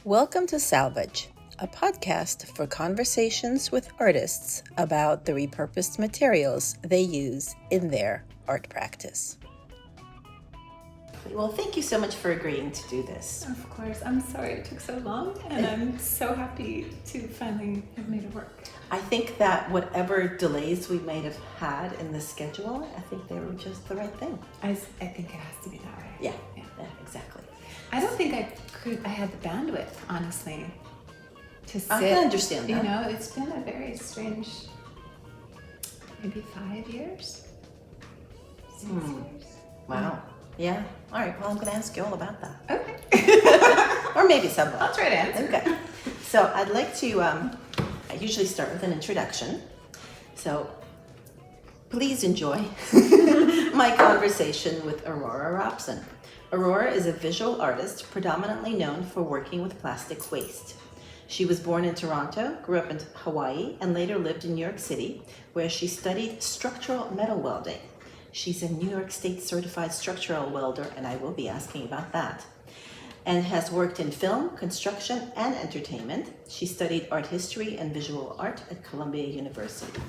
Welcome to Salvage, a podcast for conversations with artists about the repurposed materials they use in their art practice. Well, thank you so much for agreeing to do this. Of course. I'm sorry it took so long, and I'm so happy to finally have made it work. I think that whatever delays we might have had in the schedule, I think they were just the right thing. I think it has to be that way. Yeah, exactly. I don't think I had the bandwidth, honestly, to sit. I can understand that. You know, it's been a very strange, maybe 5 years? 6 years? Wow. Yeah. All right. Well, I'm going to ask you all about that. Okay. Or maybe someone. I'll try to answer. Okay. So I'd like to, I usually start with an introduction. So please enjoy my conversation with Aurora Robson. Aurora is a visual artist predominantly known for working with plastic waste. She was born in Toronto, grew up in Hawaii, and later lived in New York City, where she studied structural metal welding. She's a New York State Certified Structural Welder, and I will be asking about that, and has worked in film, construction, and entertainment. She studied art history and visual art at Columbia University.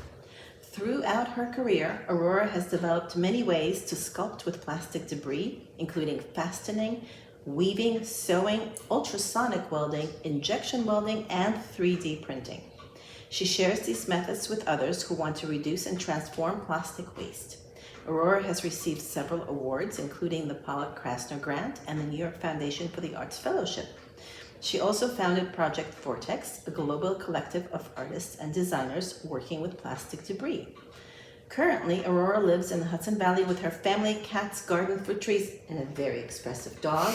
Throughout her career, Aurora has developed many ways to sculpt with plastic debris, including fastening, weaving, sewing, ultrasonic welding, injection welding, and 3D printing. She shares these methods with others who want to reduce and transform plastic waste. Aurora has received several awards, including the Pollock-Krasner Grant and the New York Foundation for the Arts Fellowship. She also founded Project Vortex, a global collective of artists and designers working with plastic debris. Currently, Aurora lives in the Hudson Valley with her family, cats, garden, fruit trees, and a very expressive dog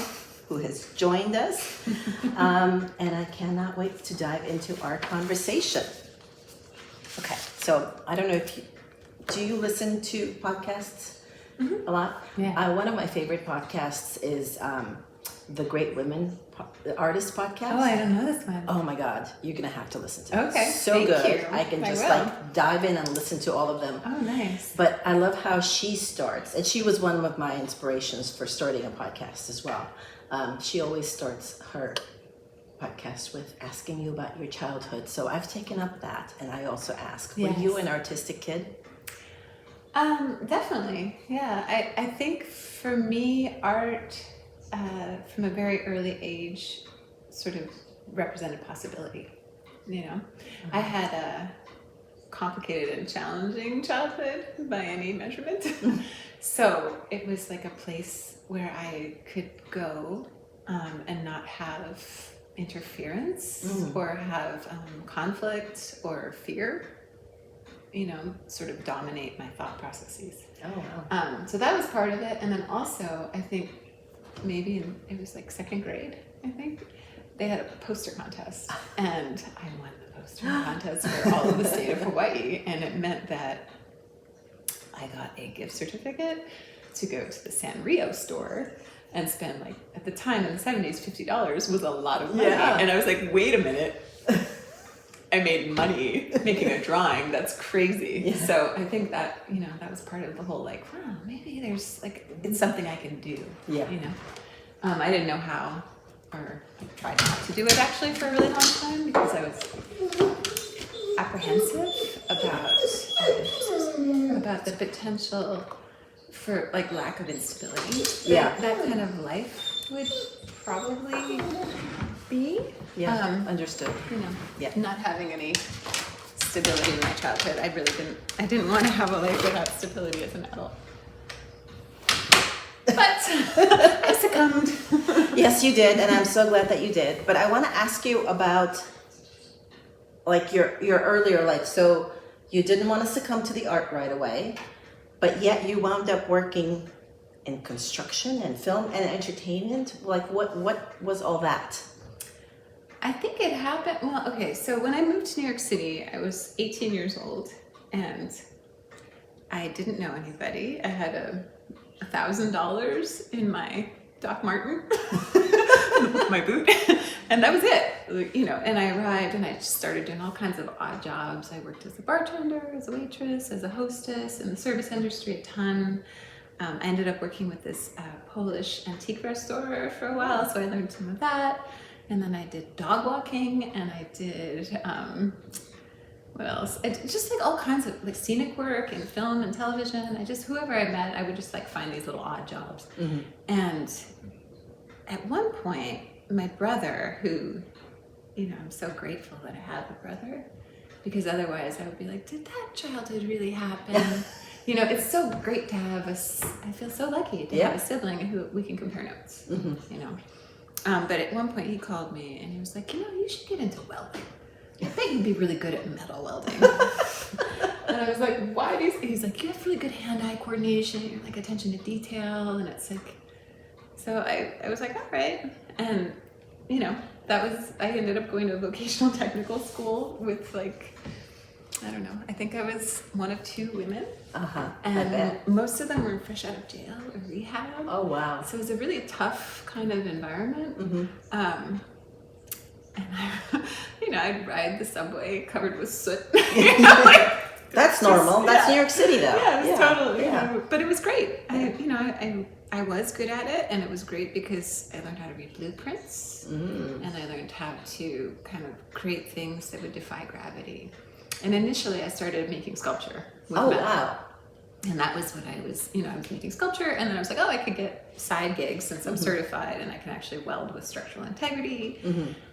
who has joined us. And I cannot wait to dive into our conversation. Okay, so I don't know if do you listen to podcasts a lot? Yeah. One of my favorite podcasts is the Great Women Artist Podcast. Oh, I don't know this one. Oh my God, you're gonna have to listen to it. Okay, So thank good. you. I can I just will. dive in and listen to all of them. Oh, nice. But I love how she starts, and she was one of my inspirations for starting a podcast as well. She always starts her podcast with asking you about your childhood. So I've taken up that, and I also ask, were you an artistic kid? Definitely. Yeah. I think for me, art from a very early age sort of represented possibility. You know, I had a complicated and challenging childhood by any measurement. So it was like a place where I could go and not have interference or have conflict or fear, you know, sort of dominate my thought processes. Oh, wow. So that was part of it. And then also, I think maybe it was like second grade, I think, they had a poster contest. And I won the poster contest for all of the state of Hawaii. And it meant that I got a gift certificate to go to the Sanrio store and spend, like, at the time in the 70s, $50 was a lot of money. Yeah. And I was like, wait a minute. I made money making a drawing. That's crazy. Yeah. So I think that, you know, that was part of the whole, like, wow, maybe there's, like, it's something I can do. Yeah. You know, I didn't know how, or I tried not to do it actually for a really long time because I was apprehensive about the potential for, like, lack of instability. Yeah. That kind of life would probably be. Yeah, understood. You know, Yeah. not having any stability in my childhood. I didn't want to have a life without stability as an adult. But I succumbed. Yes, you did, and I'm so glad that you did. But I want to ask you about, like, your earlier life. So you didn't want to succumb to the art right away, but yet you wound up working in construction and film and entertainment. Like, what was all that? I think it happened, well, okay, so when I moved to New York City, I was 18 years old, and I didn't know anybody. I had $1,000 in my Doc Marten, my boot, and that was it, you know. And I arrived and I just started doing all kinds of odd jobs. I worked as a bartender, as a waitress, as a hostess, in the service industry a ton. I ended up working with this Polish antique restorer for a while, so I learned some of that. And then I did dog walking, and I did, what else? I did just like all kinds of like scenic work and film and television. Whoever I met, I would just like find these little odd jobs. And at one point, my brother, who, I'm so grateful that I have a brother, because otherwise I would be like, did that childhood really happen? It's so great to have I feel so lucky to have a sibling who we can compare notes, But at one point he called me and he was like, you should get into welding. I bet you'd be really good at metal welding. And I was like, why do you think? He's like, you have really good hand-eye coordination, like attention to detail. And it's like, so I was like, all right. And, I ended up going to a vocational technical school with like, I don't know, I think I was one of 2 women. And most of them were fresh out of jail or rehab. Oh, wow. So it was a really tough kind of environment. And I'd ride the subway covered with soot. That's normal. That's New York City, though. Yeah, it was totally. But it was great. I was good at it, and it was great because I learned how to read blueprints, and I learned how to kind of create things that would defy gravity. And initially, I started making sculpture with metal. Wow. And that was what I was making sculpture, and then I was like, I could get side gigs since I'm certified, and I can actually weld with structural integrity,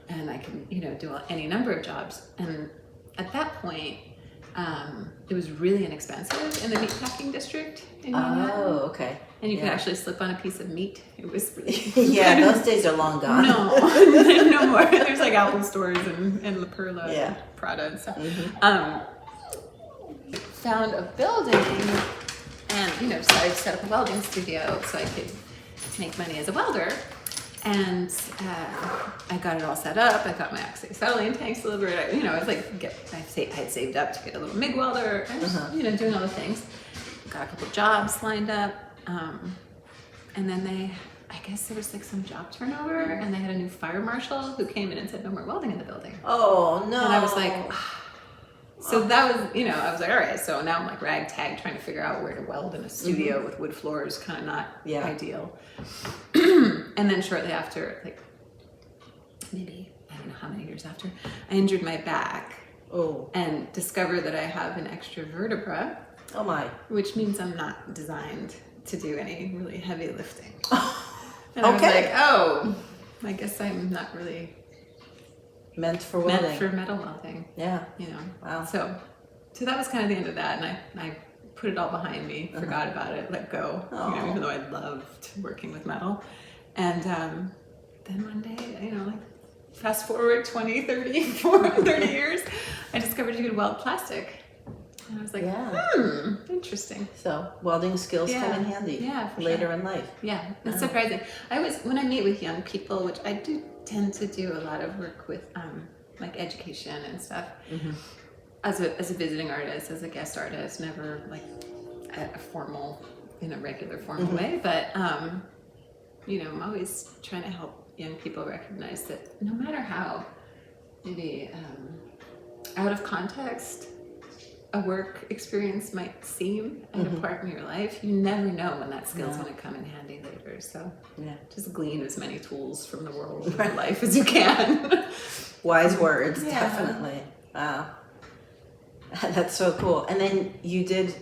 and I can, do any number of jobs. And at that point, it was really inexpensive in the meatpacking district in Manhattan. Oh, okay. And you could actually slip on a piece of meat. It was really those days are long gone. No, no more. There's like Apple stores and La Perla, and Prada and stuff. Found a building and, decided to set up a welding studio so I could make money as a welder. And I got it all set up. I got my acetylene tanks delivered. I was like, I had saved up to get a little MIG welder. I was, doing all the things. Got a couple jobs lined up. And then I guess there was like some job turnover, and they had a new fire marshal who came in and said no more welding in the building. Oh, no. And I was like, so that was, I was like, all right, so now I'm like ragtag trying to figure out where to weld in a studio with wood floors, kind of not ideal. And then shortly after, like maybe, I don't know how many years after, I injured my back and discovered that I have an extra vertebra. Oh my. Which means I'm not designed to do any really heavy lifting. And I was like, I guess I'm not really meant for welding. Meant for metal welding. Yeah. Wow. So that was kind of the end of that, and I put it all behind me, forgot about it, let go. Even though I loved working with metal. And then one day, like fast forward 20, 30, 30 years, I discovered you could weld plastic. And I was like, interesting. So welding skills come in handy later in life. Yeah, it's surprising. When I meet with young people, which I do tend to do a lot of work with like education and stuff, as a visiting artist, as a guest artist, never like a formal, in a regular formal way, but I'm always trying to help young people recognize that no matter how maybe out of context a work experience might seem at a part in your life, you never know when that skill's going to come in handy later. So just glean as many tools from the world of your life as you can. Wise words, definitely. Wow. That's so cool. And then you did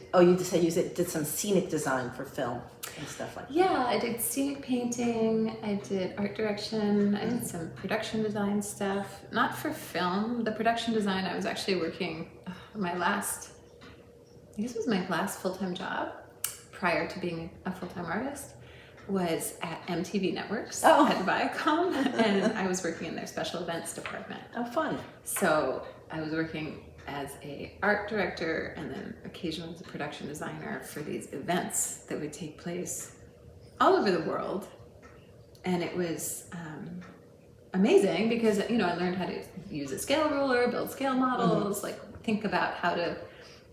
some scenic design for film and stuff like that. Yeah, I did scenic painting, I did art direction, I did some production design stuff. Not for film. The production design, I was actually working my last full-time job prior to being a full-time artist was at MTV Networks at Viacom, and I was working in their special events department. Oh, fun. So I was working as a art director and then occasionally as a production designer for these events that would take place all over the world. And it was amazing because, I learned how to use a scale ruler, build scale models, like think about how to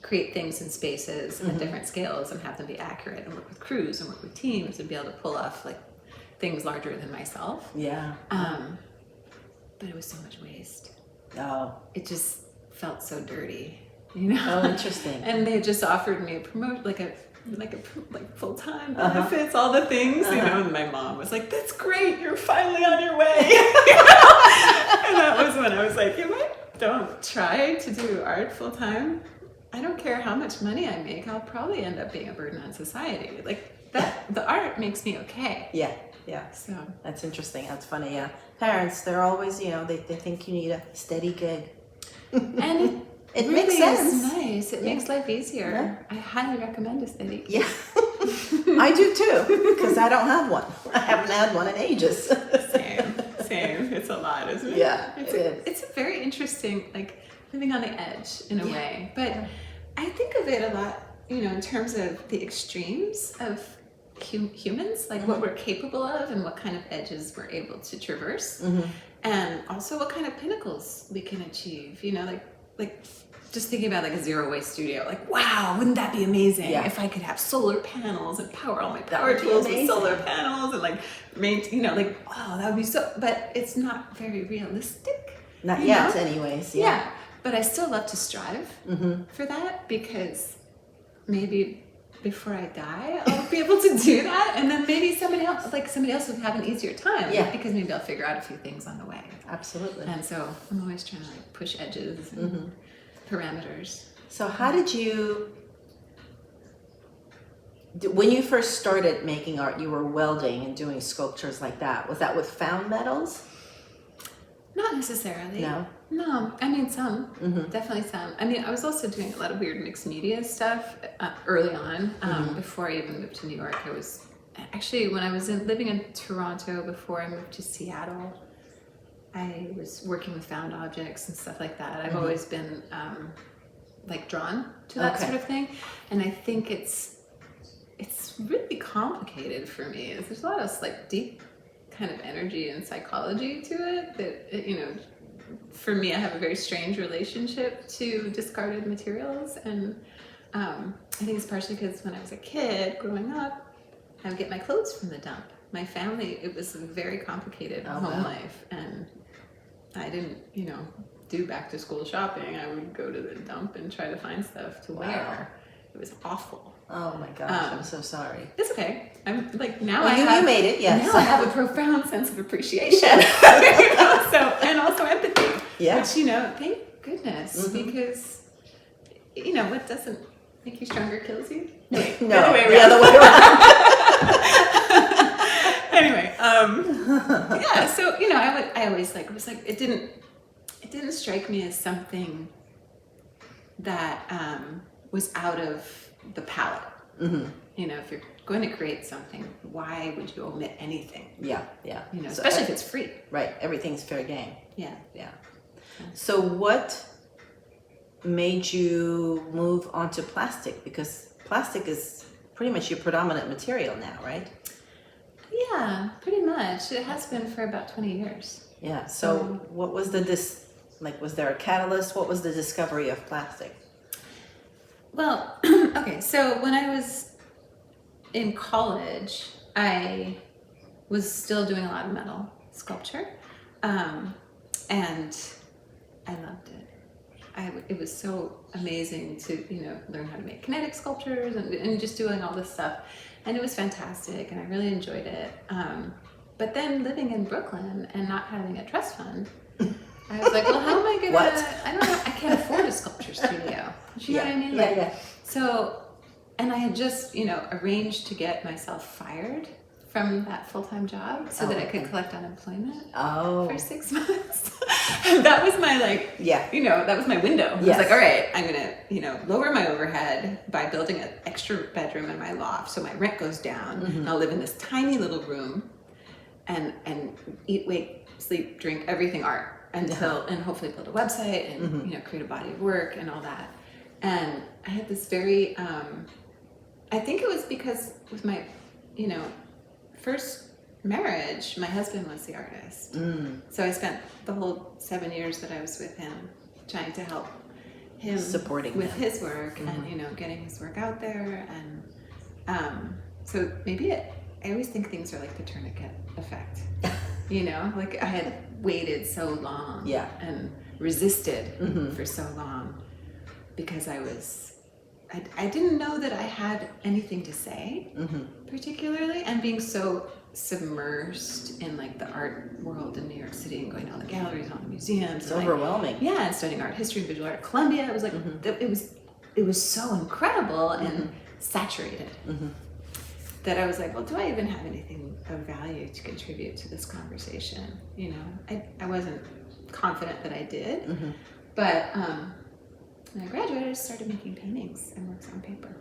create things in spaces at different scales and have them be accurate, and work with crews and work with teams and be able to pull off like things larger than myself. Yeah. But it was so much waste. Oh. It just felt so dirty, Oh, interesting. And they had just offered me a promotion, like full-time benefits, all the things, and my mom was like, "That's great, you're finally on your way." try to do art full time, I don't care how much money I make, I'll probably end up being a burden on society. Like that, the art makes me okay. Yeah, yeah. So That's interesting. That's funny. Yeah. Parents, they're always, they think you need a steady gig. and It really makes sense. is nice. It makes life easier. Yeah. I highly recommend a steady gig. Yeah. I do too, because I don't have one. I haven't had one in ages. Same. It's a lot, isn't it? Yeah, It's a very interesting, like living on the edge in a way. But I think of it a lot, in terms of the extremes of humans, like what we're capable of and what kind of edges we're able to traverse, and also what kind of pinnacles we can achieve. Like just thinking about like a zero waste studio, like wow, wouldn't that be amazing if I could have solar panels and power all my power tools with solar panels and like like oh, that would be so. But it's not very realistic. Not yet, anyways. Yeah, but I still love to strive for that, because maybe before I die, I'll be able to do that, and then maybe somebody else will have an easier time. Yeah, because maybe I'll figure out a few things on the way. Absolutely. And so I'm always trying to like push edges and parameters. So how did you, when you first started making art, you were welding and doing sculptures like that. Was that with found metals? Not necessarily. No, I mean some, definitely some. I mean, I was also doing a lot of weird mixed media stuff early on. Before I even moved to New York, I was actually, when I was living in Toronto before I moved to Seattle, I was working with found objects and stuff like that. I've always been like drawn to that sort of thing, and I think it's really complicated for me. There's a lot of like deep kind of energy and psychology to it that for me, I have a very strange relationship to discarded materials, and I think it's partially because when I was a kid growing up, I would get my clothes from the dump. My family, it was a very complicated home life, and I didn't, do back to school shopping. I would go to the dump and try to find stuff to wear. It was awful. Oh my gosh, I'm so sorry. It's okay. I'm like, now you made it, yes. Now I have a profound sense of appreciation. And also empathy. Yeah. Which, thank goodness, because, what doesn't make you stronger kills you. Wait, no, the other way around. Anyway, yeah, so, I always it didn't strike me as something that was out of the palette. If you're going to create something, why would you omit anything? Yeah. Especially if it's free. Right, everything's fair game. Yeah. So what made you move onto plastic? Because plastic is pretty much your predominant material now, right? Yeah, pretty much. It has been for about 20 years. Yeah, so what was was there a catalyst? What was the discovery of plastic? Well, okay, so when I was in college, I was still doing a lot of metal sculpture, and I loved it. It was so amazing to, learn how to make kinetic sculptures and just doing all this stuff, and it was fantastic, and I really enjoyed it. But then living in Brooklyn and not having a trust fund, I was like, well, how am I gonna? I don't know. I can't afford a sculpture studio. Do you know what I mean? Yeah. So, and I had just, arranged to get myself fired from that full-time job so that I could collect unemployment for 6 months. And that was my that was my window. Yes. I was like, all right, I'm gonna, lower my overhead by building an extra bedroom in my loft so my rent goes down. And I'll live in this tiny little room and eat, wake, sleep, drink, everything art. And hopefully build a website and create a body of work and all that. And I had this very I think it was because with my first marriage, my husband was the artist. So I spent the whole 7 years that I was with him trying to help him supporting with him. his work and getting his work out there. And so maybe I always think things are like the tourniquet effect. Like I had waited so long and resisted for so long because I didn't know that I had anything to say particularly, and being so submersed in like the art world in New York City and going to all the galleries, all the museums. It's and, like, overwhelming. yeah, and studying art history and visual art at Columbia. It was like it was so incredible and saturated that I was like, well, do I even have anything of value to contribute to this conversation? You know, I wasn't confident that I did, but when I graduated, I started making paintings and works on paper.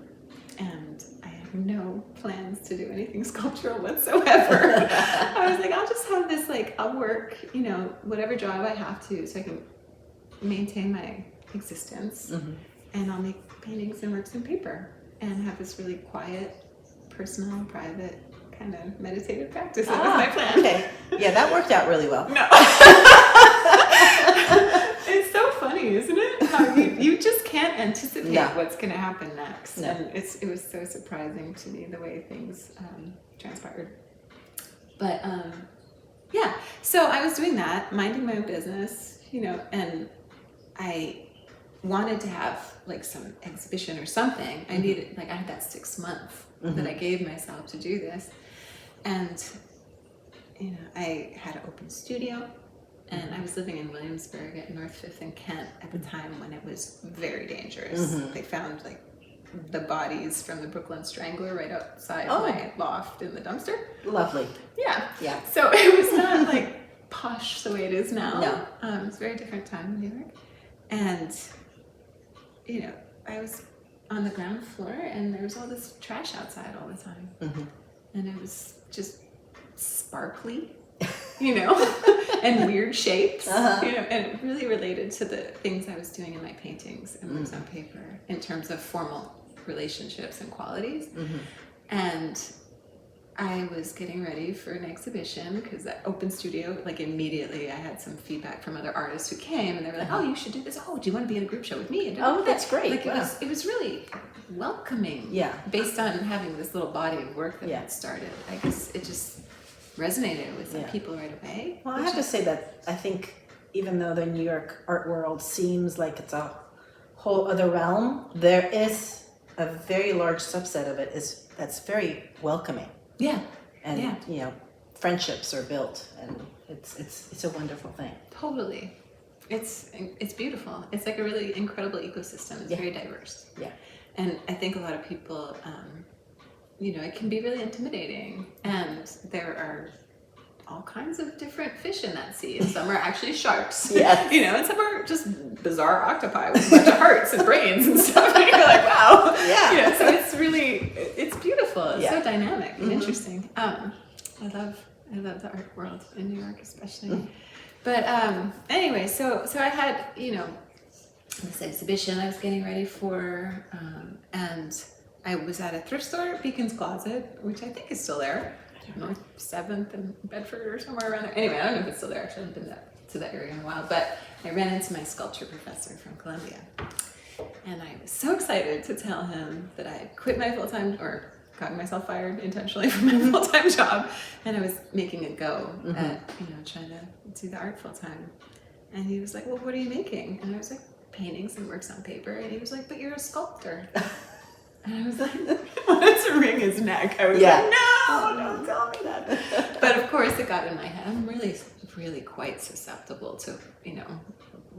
And I have no plans to do anything sculptural whatsoever. I was like, I'll just have this, like, I'll work, you know, whatever job I have to so I can maintain my existence. And I'll make paintings and works in paper and have this really quiet, personal, private, kind of meditative practice. That was my plan. Okay. Yeah, that worked out really well. No. It's so funny, isn't it? How you just can't anticipate what's going to happen next. No. And it was so surprising to me the way things transpired. But yeah, so I was doing that, minding my own business, you know, and I wanted to have like some exhibition or something. I needed, like, I had that 6 months that I gave myself to do this. And, you know, I had an open studio. And I was living in Williamsburg at North 5th and Kent at the time when it was very dangerous. They found like the bodies from the Brooklyn Strangler right outside my loft in the dumpster. Lovely. Yeah. Yeah. So it was not like posh the way it is now. No. It was a very different time in New York. And, you know, I was on the ground floor and there was all this trash outside all the time. And it was just sparkly. You know, and weird shapes, you know, and it really related to the things I was doing in my paintings and works on paper in terms of formal relationships and qualities. And I was getting ready for an exhibition because that open studio, like immediately I had some feedback from other artists who came and they were like, oh, you should do this. Oh, do you want to be in a group show with me? And Oh, that's great. Like Wow. it was really welcoming. Yeah. Based on having this little body of work that had started. I guess it just resonated with some people right away. Well, I have to say that I think even though the New York art world seems like it's a whole other realm, there is a very large subset of it that's very welcoming. Yeah. And you know, friendships are built, and it's a wonderful thing. Totally. It's beautiful. It's like a really incredible ecosystem. It's very diverse. Yeah. And I think a lot of people you know, it can be really intimidating, and there are all kinds of different fish in that sea, and some are actually sharks, you know, and some are just bizarre octopi with a bunch of hearts and brains and stuff, and you're like, wow, you know, so it's beautiful, it's so dynamic and interesting. I love the art world in New York especially. But anyway, so I had, you know, this exhibition I was getting ready for, and I was at a thrift store, Beacon's Closet, which I think is still there. North 7th and Bedford or somewhere around there. Anyway, I don't know if it's still there. Actually, I haven't been to that area in a while. But I ran into my sculpture professor from Columbia. And I was so excited to tell him that I had quit my full-time, or gotten myself fired intentionally from my full-time job. And I was making a go at, you know, trying to do the art full-time. And he was like, well, what are you making? And I was like, paintings and works on paper. And he was like, but you're a sculptor. And I was like, I wanted to wring his neck. I was like, no, don't tell me that. But of course it got in my head. I'm really quite susceptible to, you know,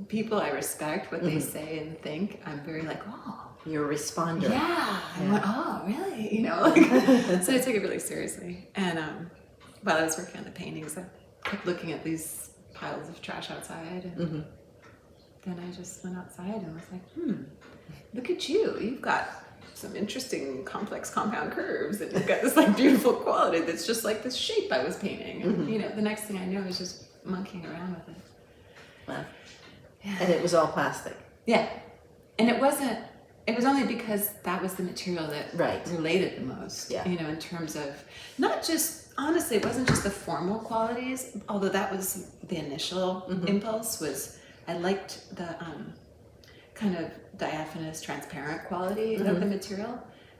people I respect, what they say and think. I'm very like, oh. You're a responder. Yeah. I went, oh, really? You know, like, so I took it really seriously. And while I was working on the paintings, I kept looking at these piles of trash outside. And then I just went outside and was like, look at you. You've got some interesting complex compound curves, and you've got this like beautiful quality that's just like this shape I was painting. And you know, the next thing I know is just monkeying around with it. Wow. Yeah. And it was all plastic. Yeah. And it was only because that was the material that related the most. Yeah. You know, in terms of not just, honestly, it wasn't just the formal qualities, although that was the initial impulse. Was I liked the kind of diaphanous, transparent quality of the material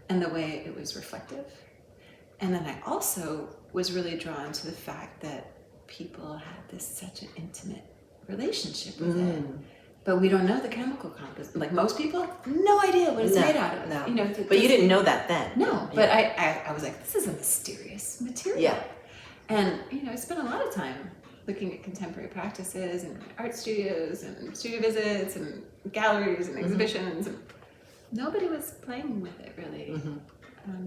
and the way it was reflective. And then I also was really drawn to the fact that people had such an intimate relationship with it. But we don't know the chemical composition. Like most people, no idea what it's made out of. No. You know, but you didn't know that then. No, but I was like, this is a mysterious material. Yeah. And, I spent a lot of time looking at contemporary practices and art studios and studio visits and galleries and exhibitions. And nobody was playing with it, really.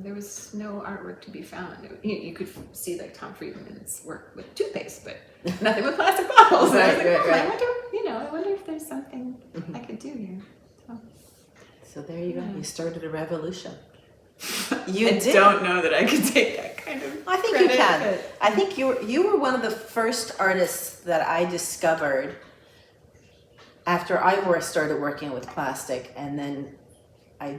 There was no artwork to be found. You could see like Tom Friedman's work with toothpaste, but nothing with plastic bottles. And I was like, I wonder if there's something I could do here. So there you go. You started a revolution. I don't know that I could take that kind of I think credit, you can. but... I think you were one of the first artists that I discovered after I started working with plastic, and then I,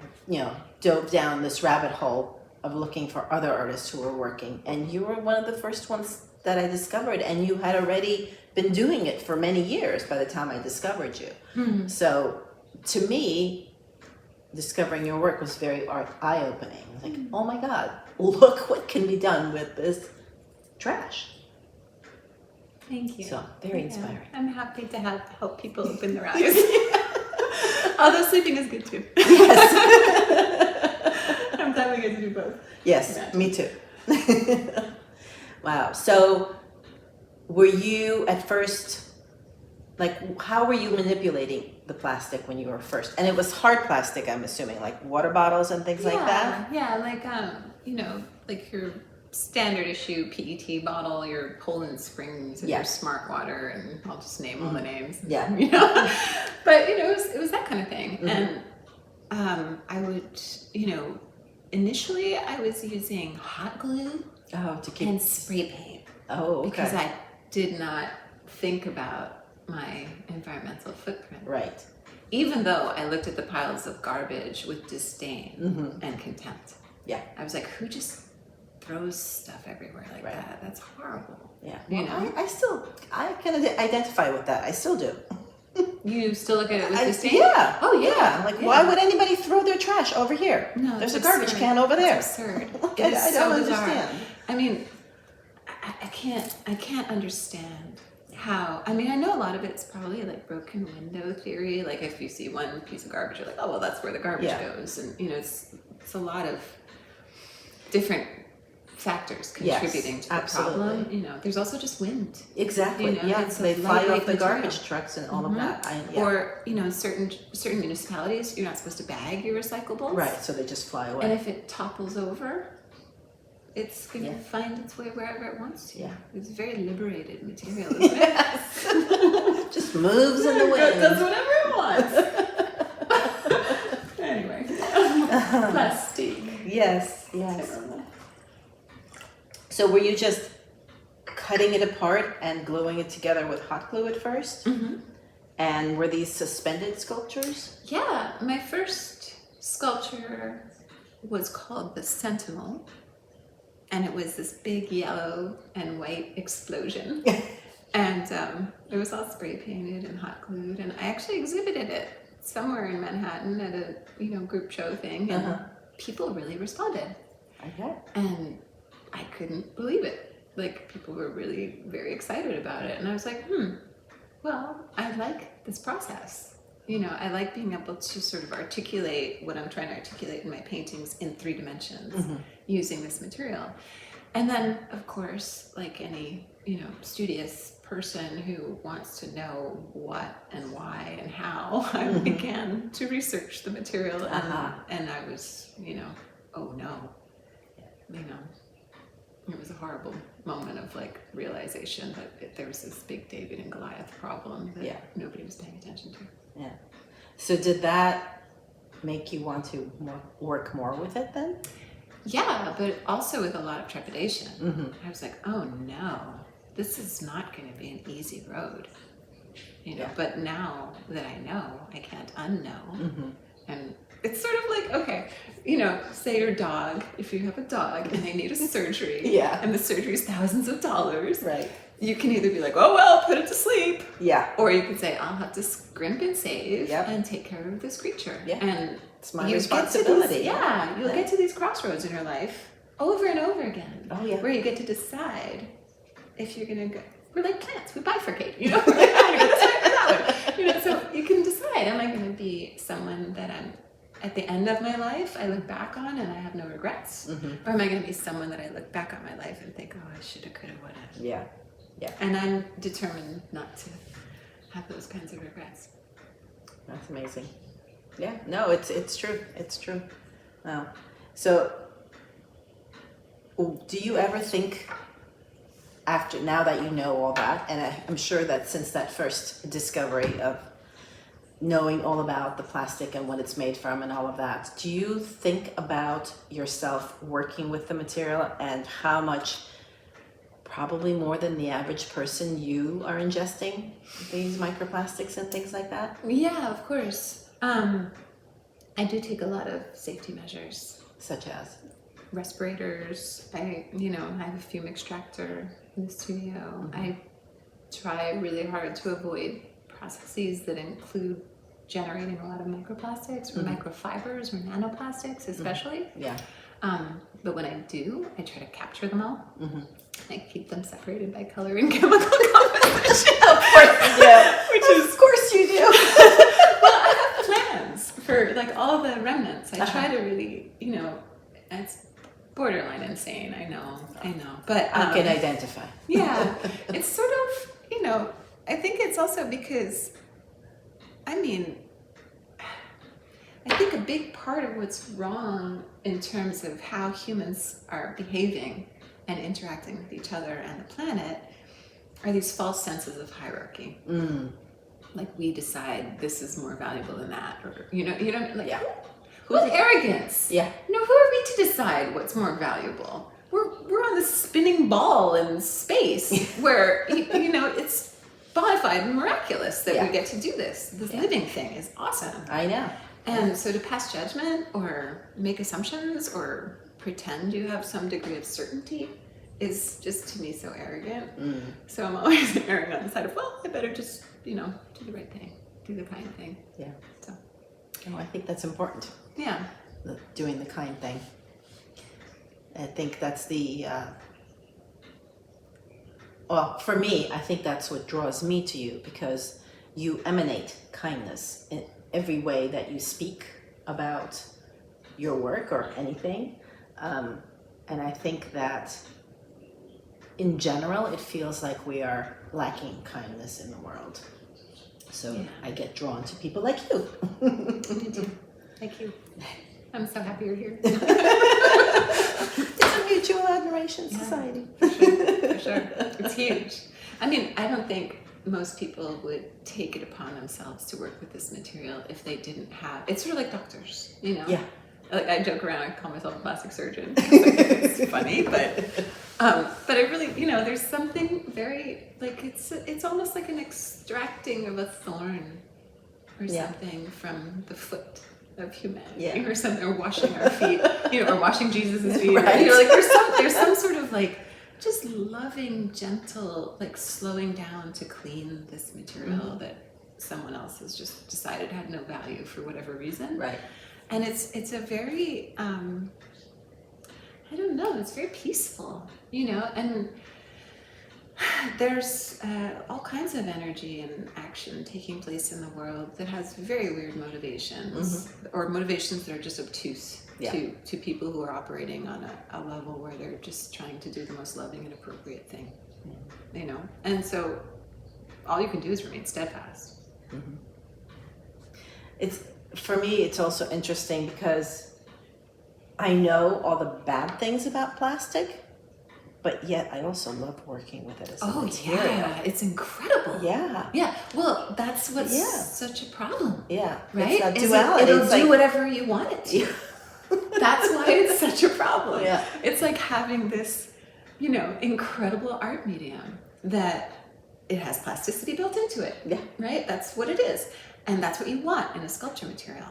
dove down this rabbit hole of looking for other artists who were working, and you were one of the first ones that I discovered, and you had already been doing it for many years by the time I discovered you. So to me, discovering your work was very eye-opening. Like, oh my God, look what can be done with this trash. Thank you. So very inspiring. I'm happy to help people open their eyes. Although sleeping is good too. Yes. I'm glad we get to do both. Yes, me too. Wow. So were you at first, like, how were you manipulating the plastic when you were first? And it was hard plastic, I'm assuming, like water bottles and things like that? Yeah, like, like your standard issue PET bottle, your Poland Springs, and your Smart Water, and I'll just name all the names. Yeah. But, it was that kind of thing. And I would, initially I was using hot glue and spray paint. Oh, okay. Because I did not think about my environmental footprint. Right. Even though I looked at the piles of garbage with disdain and contempt. Yeah. I was like, who just throws stuff everywhere like that? That's horrible. Yeah. Well, I can identify with that. I still do. You still look at it with disdain? Yeah. Oh, yeah. Like, why would anybody throw their trash over here? No, there's a garbage can over there. It's absurd. I don't understand. I mean, I can't understand how. I mean, I know a lot of it's probably like broken window theory. Like, if you see one piece of garbage, you're like, oh, well, that's where the garbage goes. And, it's a lot of different factors contributing to the problem. There's also just wind. Exactly. They fly off the garbage trucks and all of that. Or certain municipalities, you're not supposed to bag your recyclables. Right. So they just fly away. And if it topples over, it's going to find its way wherever it wants to. Yeah. It's very liberated material, isn't it? Just moves in the wind. It does whatever it wants. Anyway. Plastic. Yes. So were you just cutting it apart and gluing it together with hot glue at first? And were these suspended sculptures? Yeah, my first sculpture was called the Sentinel, and it was this big yellow and white explosion. And it was all spray painted and hot glued, and I actually exhibited it somewhere in Manhattan at a group show thing, and people really responded. Okay. And I couldn't believe it. Like, people were really very excited about it. And I was like, well, I like this process. I like being able to sort of articulate what I'm trying to articulate in my paintings in 3 dimensions using this material. And then, of course, like any, studious person who wants to know what and why and how, I began to research the material. And I was, oh no, it was a horrible moment of like realization that there was this big David and Goliath problem that nobody was paying attention to. Yeah. So did that make you want to work more with it then? Yeah, but also with a lot of trepidation. I was like, oh no, this is not going to be an easy road. But now that I know, I can't unknow. And it's sort of like, okay, say your dog, if you have a dog and they need a surgery, and the surgery is thousands of dollars, right? You can either be like, oh, well, put it to sleep. Yeah. Or you can say, I'll have to scrimp and save and take care of this creature. Yeah. And it's my responsibility. You'll get to these crossroads in your life over and over again. Oh, yeah. Where you get to decide if you're going to go. We're like plants. We bifurcate, We're like, I'm going to go this way or that way. So you can decide, am I going to be someone that I'm at the end of my life I look back on and I have no regrets? Or am I going to be someone that I look back on my life and think, oh, I shoulda, coulda, woulda? Yeah. Yeah. And I'm determined not to have those kinds of regrets. That's amazing. Yeah. No, it's true. It's true. Wow. So, do you ever think, after, now that you know all that, and I'm sure that since that first discovery of knowing all about the plastic and what it's made from and all of that, do you think about yourself working with the material and how much, probably more than the average person, you are ingesting these microplastics and things like that? Yeah, of course. I do take a lot of safety measures. Such as? Respirators. I have a fume extractor in the studio. I try really hard to avoid processes that include generating a lot of microplastics or microfibers or nanoplastics especially. Yeah. But when I do, I try to capture them all. I keep them separated by color and chemical composition. Of course you do. Of course you do. Well, I have plans for like all the remnants. I try to really, it's borderline insane. I know. But I can identify. Yeah, it's sort of, I think it's also because, I think a big part of what's wrong in terms of how humans are behaving and interacting with each other and the planet are these false senses of hierarchy. Like we decide this is more valuable than that, or who's arrogance? Yeah. Who are we to decide what's more valuable? We're on this spinning ball in space where it's bona fide and miraculous that we get to do this. This living thing is awesome. I know. And so to pass judgment or make assumptions or pretend you have some degree of certainty is just, to me, so arrogant. So I'm always erring on the side of, well, I better just, do the right thing, do the kind thing. Yeah. So. Oh, I think that's important. Yeah. Doing the kind thing. I think that's well, for me, I think that's what draws me to you, because you emanate kindness in every way that you speak about your work or anything. And I think that in general, it feels like we are lacking kindness in the world. So I get drawn to people like you. Thank you. I'm so happy you're here. It's a mutual admiration society. For sure. It's huge. I don't think most people would take it upon themselves to work with this material if they didn't have, it's sort of like doctors, Yeah. Like I joke around, I call myself a plastic surgeon. It's funny, but I really, there's something very, like, it's almost like an extracting of a thorn or something from the foot of humanity or something, or washing our feet, or washing Jesus' feet. Right. Like there's some sort of like just loving, gentle, like slowing down to clean this material that someone else has just decided had no value for whatever reason. Right. And it's a very, I don't know, it's very peaceful, and there's all kinds of energy and action taking place in the world that has very weird motivations, or motivations that are just obtuse to people who are operating on a level where they're just trying to do the most loving and appropriate thing, And so all you can do is remain steadfast. For me, it's also interesting because I know all the bad things about plastic, but yet I also love working with it as a material. Yeah, it's incredible. Yeah. Well, that's what's such a problem. Yeah. Right? It's that duality. It'll do whatever you want it to. That's why it's such a problem. Yeah. It's like having this, incredible art medium that it has plasticity built into it. Yeah. Right? That's what it is. And that's what you want in a sculpture material.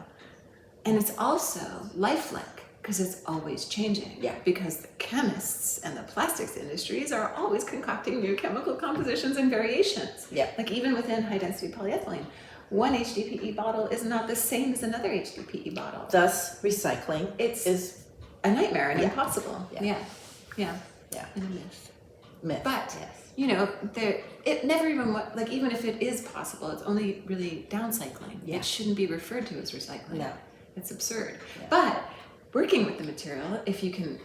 And it's also lifelike, because it's always changing. Yeah. Because the chemists and the plastics industries are always concocting new chemical compositions and variations. Yeah. Like even within high density polyethylene, one HDPE bottle is not the same as another HDPE bottle. Thus, recycling is a nightmare and impossible. Yeah. And a myth. But it never even, even if it is possible, it's only really downcycling. Yeah. It shouldn't be referred to as recycling. No. It's absurd. Yeah. But working with the material, if you can,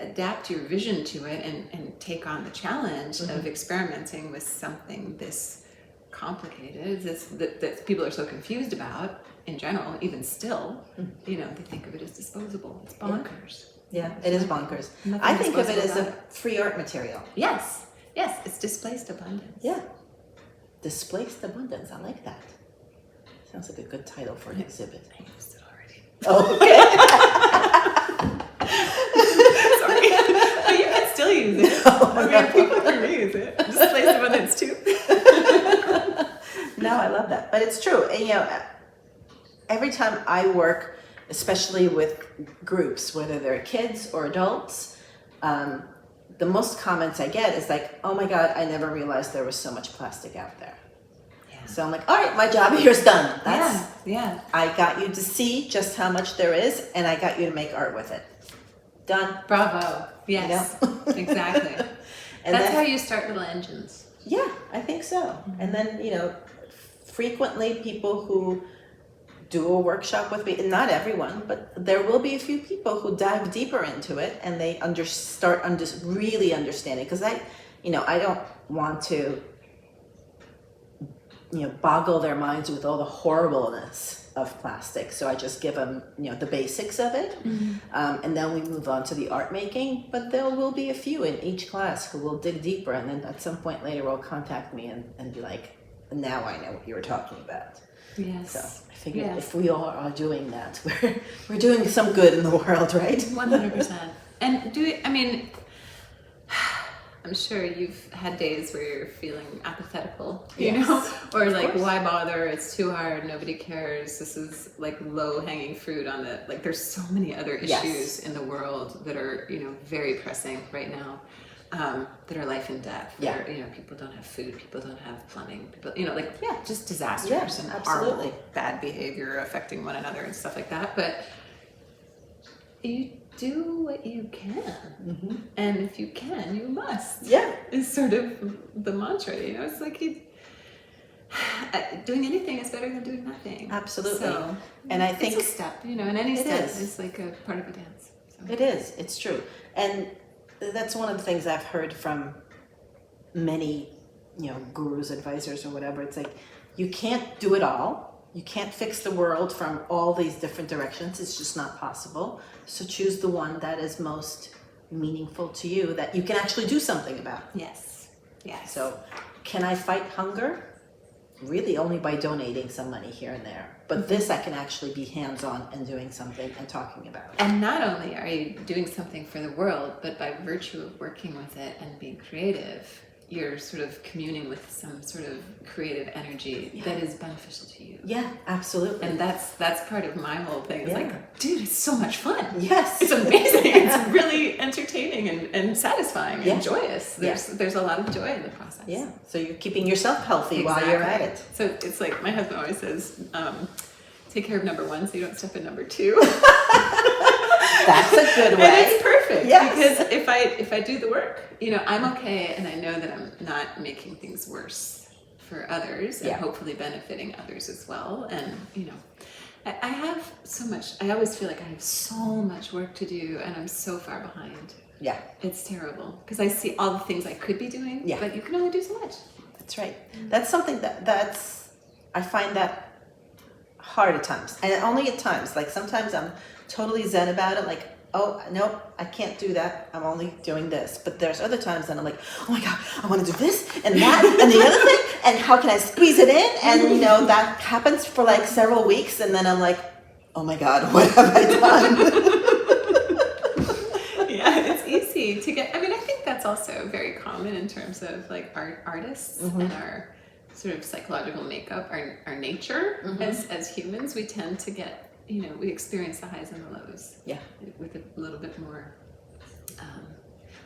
adapt your vision to it and take on the challenge of experimenting with something this complicated, that people are so confused about in general, even still, they think of it as disposable. It's bonkers. Yeah, it is bonkers. Nothing I think of it as disposable a free art material. Yes, it's displaced abundance. Yeah. Displaced abundance. I like that. Sounds like a good title for an exhibit. I used it already. Oh, okay. Sorry. But you can still use it. People can reuse it. Displaced abundance too. No, I love that. But it's true. And, every time I work, especially with groups, whether they're kids or adults, the most comments I get is like, oh my God, I never realized there was so much plastic out there. Yeah. So I'm like, all right, my job here is done. Yeah. I got you to see just how much there is, and I got you to make art with it. Done. Bravo. Yes, exactly. And that's how you start little engines. Yeah, I think so. And then, frequently people who do a workshop with me, and not everyone, but there will be a few people who dive deeper into it and they start really understanding. Because I don't want to, boggle their minds with all the horribleness of plastic. So I just give them, the basics of it. And then we move on to the art making. But there will be a few in each class who will dig deeper. And then at some point later will contact me and be like, now I know what you were talking about. Yes. So I figured if we all are doing that, we're doing some good in the world, right? 100%. And I'm sure you've had days where you're feeling apathetical, or like, why bother? It's too hard. Nobody cares. This is like low hanging fruit on there's so many other issues in the world that are, very pressing right now. That are life and death. Yeah. Where, people don't have food, people don't have plumbing, people, just disasters and absolutely. horrible bad behavior affecting one another and stuff like that. But you do what you can, and if you can, you must. Yeah, is sort of the mantra. It's like doing anything is better than doing nothing. Absolutely. So, and I think it's a step. And any step is like a part of a dance. So. It is. It's true. And that's one of the things I've heard from many, gurus, advisors, or whatever. It's like, you can't do it all. You can't fix the world from all these different directions. It's just not possible. So choose the one that is most meaningful to you, that you can actually do something about. Yes. So can I fight hunger? Really only by donating some money here and there. But this I can actually be hands-on and doing something and talking about. And not only are you doing something for the world, but by virtue of working with it and being creative, you're sort of communing with some sort of creative energy that is beneficial to you. Yeah, absolutely. And that's part of my whole thing. It's like, dude, it's so much fun. Yes. It's amazing. It's really entertaining and satisfying and joyous. There's a lot of joy in the process. Yeah. So you're keeping yourself healthy while you're at it. So it's like my husband always says, take care of number one so you don't step in number two. That's a good way. And it's perfect. Yes. Because if I do the work, I'm okay, and I know that I'm not making things worse for others, and hopefully benefiting others as well. And I have so much. I always feel like I have so much work to do, and I'm so far behind. Yeah, it's terrible because I see all the things I could be doing. Yeah, but you can only do so much. That's right. That's something I find that hard at times, and only at times. Like sometimes I'm totally zen about it, like, oh, nope, I can't do that. I'm only doing this. But there's other times that I'm like, oh my God, I want to do this and that and the other thing. And how can I squeeze it in? And, that happens for like several weeks. And then I'm like, oh my God, what have I done? Yeah, it's easy to get. I think that's also very common in terms of like artists and our sort of psychological makeup, our nature as humans. We tend to get, we experience the highs and the lows. Yeah. With a little bit more,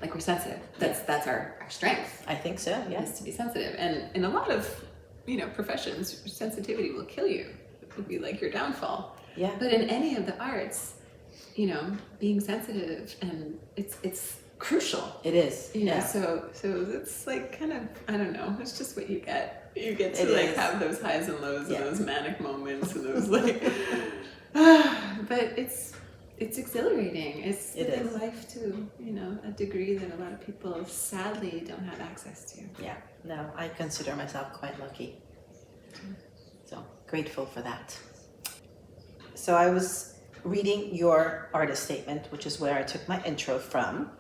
like we're sensitive. That's our strength. I think so, yes. Is to be sensitive. And in a lot of, professions, sensitivity will kill you. It will be like your downfall. Yeah. But in any of the arts, being sensitive, and it's crucial. It is. So it's like kind of, I don't know, it's just what you get. You get to have those highs and lows and those manic moments and those like but it's exhilarating. It's It living is. life to, you know, a degree that a lot of people sadly don't have access to. Yeah, no, I consider myself quite lucky. So grateful for that. So I was reading your artist statement, which is where I took my intro from.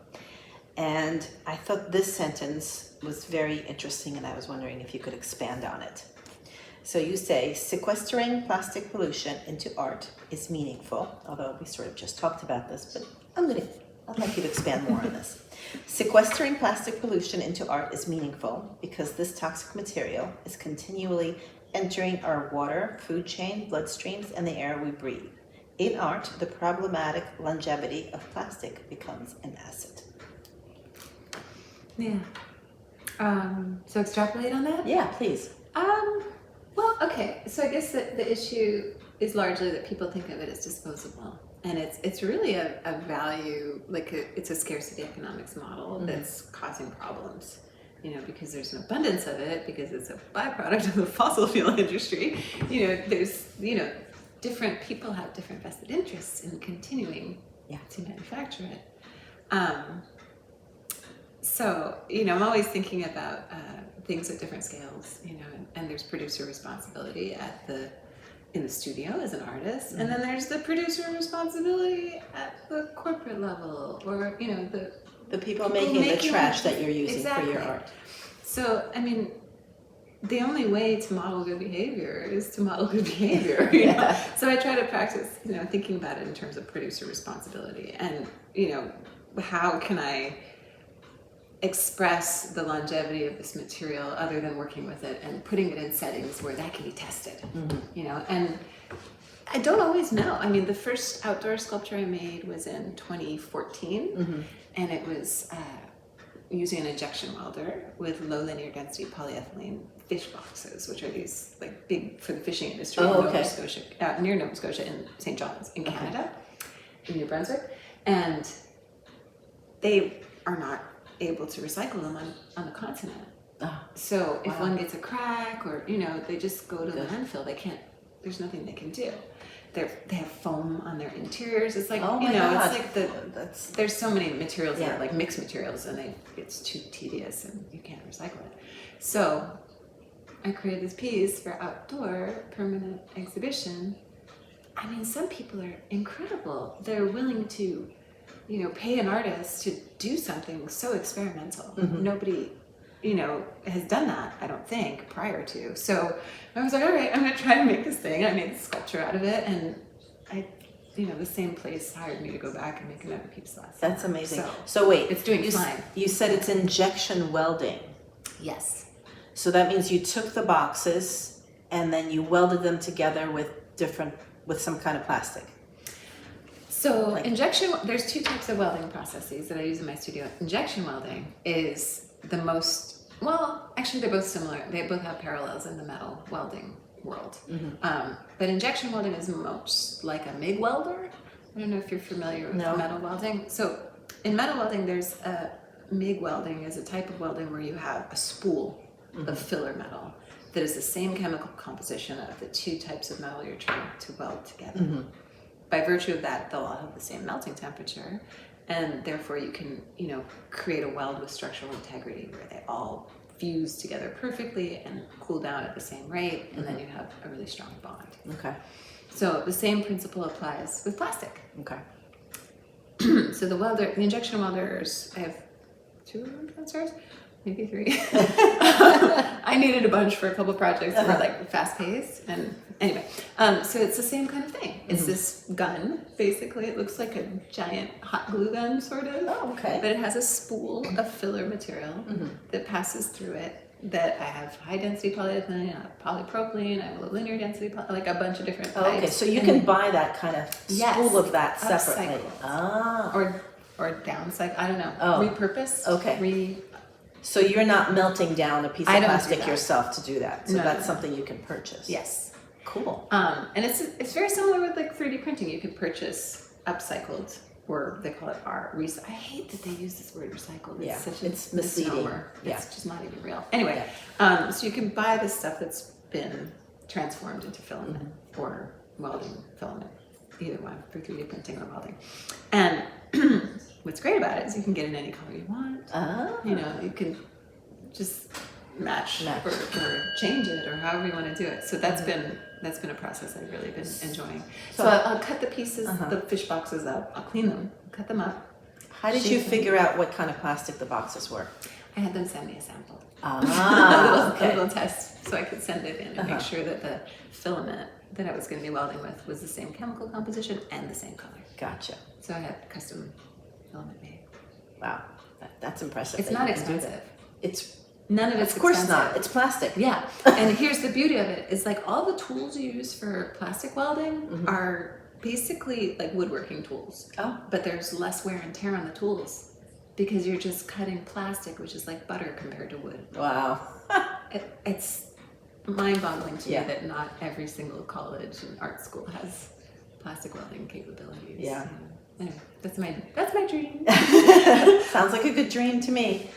And I thought this sentence was very interesting, and I was wondering if you could expand on it. So you say, sequestering plastic pollution into art is meaningful, although we sort of just talked about this, but I'd like you to expand more on this. Sequestering plastic pollution into art is meaningful because this toxic material is continually entering our water, food chain, bloodstreams, and the air we breathe. In art, the problematic longevity of plastic becomes an asset. Yeah. So extrapolate on that? Yeah, please. Well, okay. So I guess that the issue is largely that people think of it as disposable, and it's really a value, like it's a scarcity economics model that's causing problems. You know, because there's an abundance of it, because it's a byproduct of the fossil fuel industry. You know, there's, you know, different people have different vested interests in continuing to manufacture it. So, you know, I'm always thinking about things at different scales, you know, and there's producer responsibility in the studio as an artist, and then there's the producer responsibility at the corporate level, or, you know, the people making the trash that you're using for your art. So, I mean, the only way to model good behavior is to model good behavior, you know? So I try to practice, you know, thinking about it in terms of producer responsibility, and, you know, how can I express the longevity of this material other than working with it and putting it in settings where that can be tested, you know? And I don't always know. I mean, the first outdoor sculpture I made was in 2014, and it was using an injection welder with low linear density polyethylene fish boxes, which are these like big for the fishing industry in Nova Scotia, near Nova Scotia in St. John's in Canada, in New Brunswick, and they are not able to recycle them on the continent. So if one gets a crack, or, you know, they just go to the landfill. They can't. There's nothing they can do. They have foam on their interiors. It's like, you know, it's like there's so many materials that are like mixed materials, and it's too tedious, and you can't recycle it. So I created this piece for outdoor permanent exhibition. I mean, some people are incredible. They're willing to, you know, pay an artist to do something so experimental. Nobody, you know, has done that, I don't think, prior to. So I was like, all right, I'm going to try to make this thing. I made a sculpture out of it, and you know, the same place hired me to go back and make another piece last. That's amazing. So wait, it's doing fine. You said it's injection welding. Yes. So that means you took the boxes and then you welded them together with some kind of plastic. So there's two types of welding processes that I use in my studio. Injection welding is the most, well, actually they're both similar. They both have parallels in the metal welding world. But injection welding is most like a MIG welder. I don't know if you're familiar with metal welding. So in metal welding, there's MIG welding is a type of welding where you have a spool of filler metal that is the same chemical composition of the two types of metal you're trying to weld together. By virtue of that, they'll all have the same melting temperature, and therefore you can, you know, create a weld with structural integrity where they all fuse together perfectly and cool down at the same rate, and then you have a really strong bond. Okay. So the same principle applies with plastic. Okay. So the injection welders, I have 2 transfers, maybe 3. I needed a bunch for a couple projects that were like fast paced, and anyway, so it's the same kind of thing. It's this gun, basically. It looks like a giant hot glue gun, sort of. Oh, okay. But it has a spool of filler material that passes through it. That I have high density polyethylene, I have polypropylene, I have low linear density, like a bunch of different types. Okay, so you can buy that kind of spool of that separately. Or downcycle. I don't know. Repurpose. Okay. So you're not melting down a piece of plastic yourself to do that. So that's something you can purchase. Yes. Cool. And it's very similar with like 3D printing. You can purchase upcycled, or they call it I hate that they use this word recycled. It's misleading. It's just not even real. Anyway, so you can buy this stuff that's been transformed into filament or welding filament. either one for 3D printing or welding. And what's great about it is you can get in any color you want. You know, you can just match. Or change it or however you want to do it. So that's been a process I've really been enjoying. So I'll cut the pieces, the fish boxes up. I'll clean them, cut them up. How did you figure out what kind of plastic the boxes were? I had them send me a sample. Okay. A little test, so I could send it in and make sure that the filament that I was going to be welding with was the same chemical composition and the same color. Gotcha. So I had custom filament made. Wow, that's impressive. It's not expensive. It's none of it's of course expensive. not. It's plastic. Yeah, and here's the beauty of it: is like all the tools you use for plastic welding are basically like woodworking tools. But there's less wear and tear on the tools because you're just cutting plastic, which is like butter compared to wood. Wow. It's mind-boggling to me that not every single college and art school has plastic welding capabilities. Yeah. Anyway, that's my dream. Sounds like a good dream to me.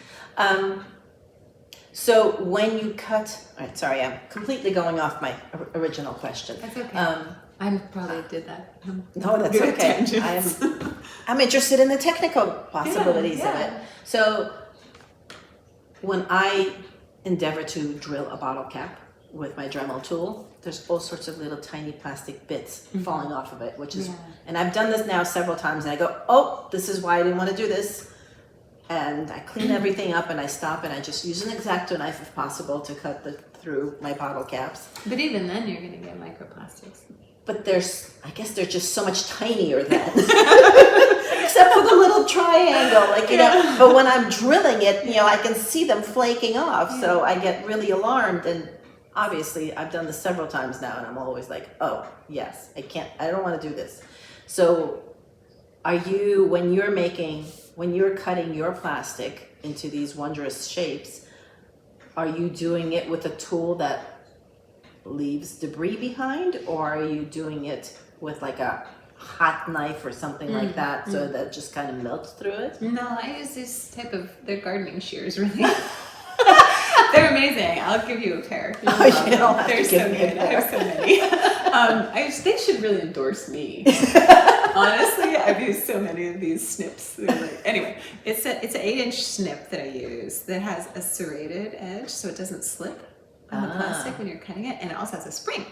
So when you cut, all right, sorry, I'm completely going off my original question. That's okay. I probably did that. No, that's okay. I'm interested in the technical possibilities of it. So when I endeavor to drill a bottle cap with my Dremel tool, there's all sorts of little tiny plastic bits falling off of it, which is, and I've done this now several times, and I go, oh, this is why I didn't want to do this. And I clean everything up and I stop and I just use an X-Acto knife if possible to cut through my bottle caps. But even then you're going to get microplastics. But I guess they're just so much tinier then. Except for the little triangle, like, you know, but when I'm drilling it, you know, I can see them flaking off. So I get really alarmed, and obviously I've done this several times now, and I'm always like, oh, yes, I don't want to do this. So are you, when you're cutting your plastic into these wondrous shapes, are you doing it with a tool that leaves debris behind, or are you doing it with like a hot knife or something like that, so that just kind of melts through it? No, I use this type of, they're gardening shears, really. They're amazing. I'll give you a pair. You don't have they're to give so me good. a pair. I have so many. They should really endorse me. Honestly, I've used so many of these snips. Anyway, it's an 8-inch snip that I use that has a serrated edge, so it doesn't slip on the plastic when you're cutting it, and it also has a spring.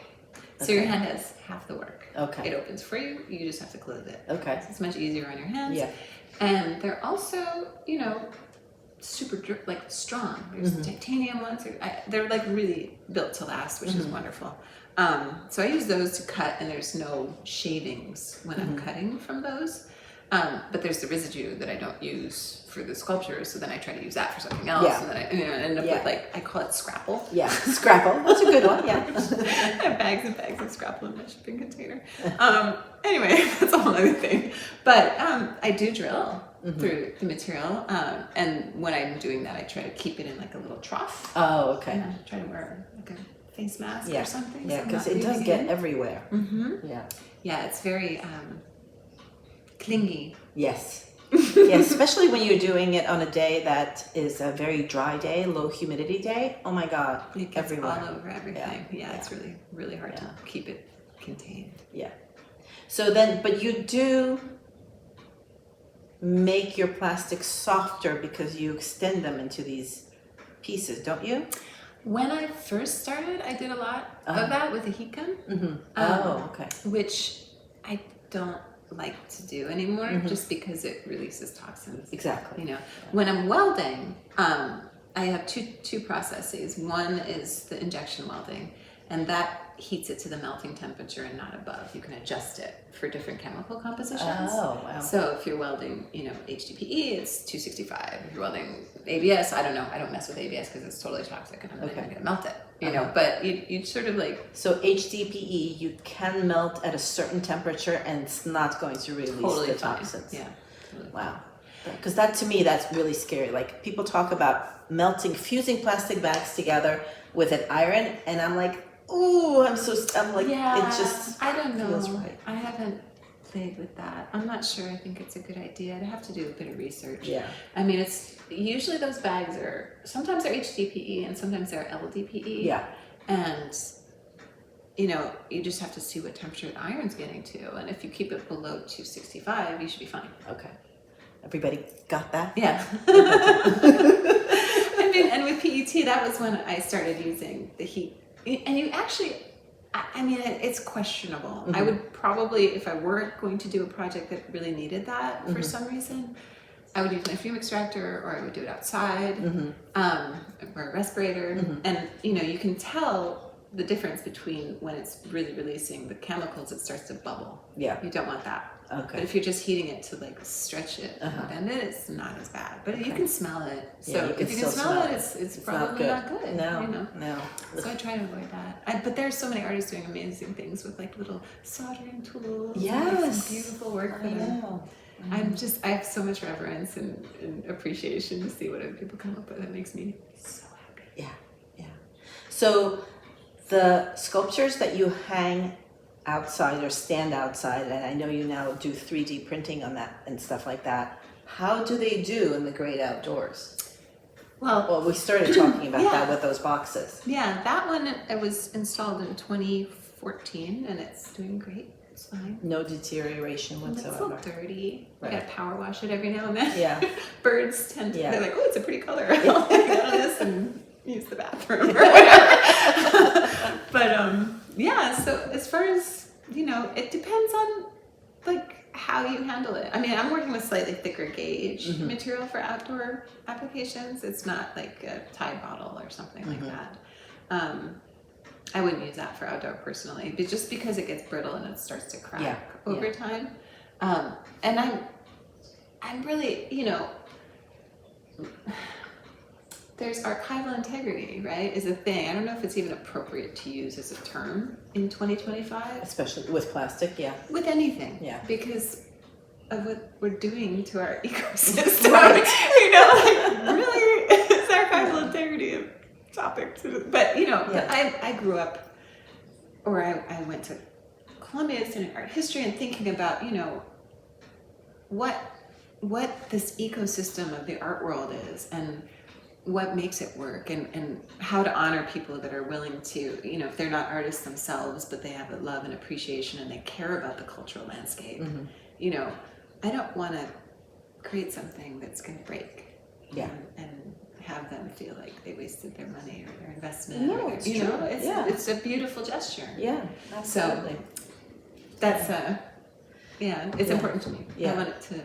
So your hand does half the work. Okay. It opens for you. You just have to close it. Okay. So it's much easier on your hands. Yeah. And they're also, you know, super like strong. There's titanium ones. They're like really built to last, which is wonderful. So I use those to cut, and there's no shavings when I'm cutting from those. But there's the residue that I don't use for the sculpture, so then I try to use that for something else, and then I end up with, like, I call it scrapple. Yeah, scrapple. That's a good one. Yeah. I have bags and bags of scrapple in my shipping container. Anyway, that's a whole other thing. But I do drill through the material, and when I'm doing that, I try to keep it in like a little trough. Oh, okay. And I try to wear like a face mask or something. Yeah, so because it does get everywhere. Yeah. Yeah, it's very clingy. Yes. Yes, especially when you're doing it on a day that is a very dry day, low humidity day. Oh my God, it gets everywhere. all over everything. Yeah, it's really, really hard to keep it contained. Yeah. So then, but you do make your plastics softer because you extend them into these pieces, don't you? When I first started, I did a lot of that with a heat gun. Okay. Which I don't like to do anymore, just because it releases toxins. Exactly. You know, when I'm welding, I have two processes. One is the injection welding, and that heats it to the melting temperature and not above. You can adjust it for different chemical compositions. Oh, wow. So if you're welding, you know, HDPE, it's 265. If you're welding ABS, I don't know. I don't mess with ABS because it's totally toxic, and I'm not going to melt it. You know, but you sort of like... So HDPE, you can melt at a certain temperature and it's not going to release the toxins. Yeah. Totally. Wow. Because that, to me, that's really scary. Like, people talk about fusing plastic bags together with an iron, and I'm like, ooh, I'm like, it just I don't know. feels right. I haven't played with that. I'm not sure. I think it's a good idea. I'd have to do a bit of research. Yeah. I mean, it's usually those bags sometimes they're HDPE and sometimes they're LDPE. Yeah. And you just have to see what temperature the iron's getting to. And if you keep it below 265, you should be fine. Okay. Everybody got that? Yeah. And with PET, that was when I started using the heat. And you actually, it's questionable. Mm-hmm. I would probably, if I weren't going to do a project that really needed that for some reason, I would use my fume extractor, or I would do it outside, or a respirator. And, you can tell the difference between when it's really releasing the chemicals, it starts to bubble. Yeah. You don't want that. Okay. But if you're just heating it to stretch it and bend it, it's not as bad. But you can smell it. So Yeah, if you can smell it, it's probably not good. No. So I try to avoid that. But there's so many artists doing amazing things with little soldering tools. Yes. Some beautiful work. I know. I have so much reverence and appreciation to see what other people come up with. It makes me so happy. Yeah. So the sculptures that you hang outside or stand outside, and I know you now do 3D printing on that and stuff like that, how do they do in the great outdoors? Well, we started talking about that with those boxes. Yeah, that one, it was installed in 2014, and it's doing great. It's fine. No deterioration whatsoever. It's a little dirty. Right. You gotta power wash it every now and then. Yeah. Birds tend to, they're like, oh, it's a pretty color. Yeah. I'll take it out of this and use the bathroom or whatever. But so as far as, it depends on how you handle it. I mean, I'm working with slightly thicker gauge material for outdoor applications. It's not like a Tide bottle or something like that. I wouldn't use that for outdoor personally, but just because it gets brittle and it starts to crack over time. And I'm really, there's archival integrity, right, is a thing. I don't know if it's even appropriate to use as a term in 2025. Especially with plastic, With anything. Yeah. Because of what we're doing to our ecosystem. Right. Really, it's archival integrity a topic. But, I grew up, or I went to Columbia studying art history and thinking about, what this ecosystem of the art world is and what makes it work, and how to honor people that are willing to, if they're not artists themselves, but they have a love and appreciation and they care about the cultural landscape. I don't want to create something that's going to break and have them feel like they wasted their money or their investment. No, it's true. It's a beautiful gesture. Yeah, absolutely. So that's it's important to me. Yeah. I want it to.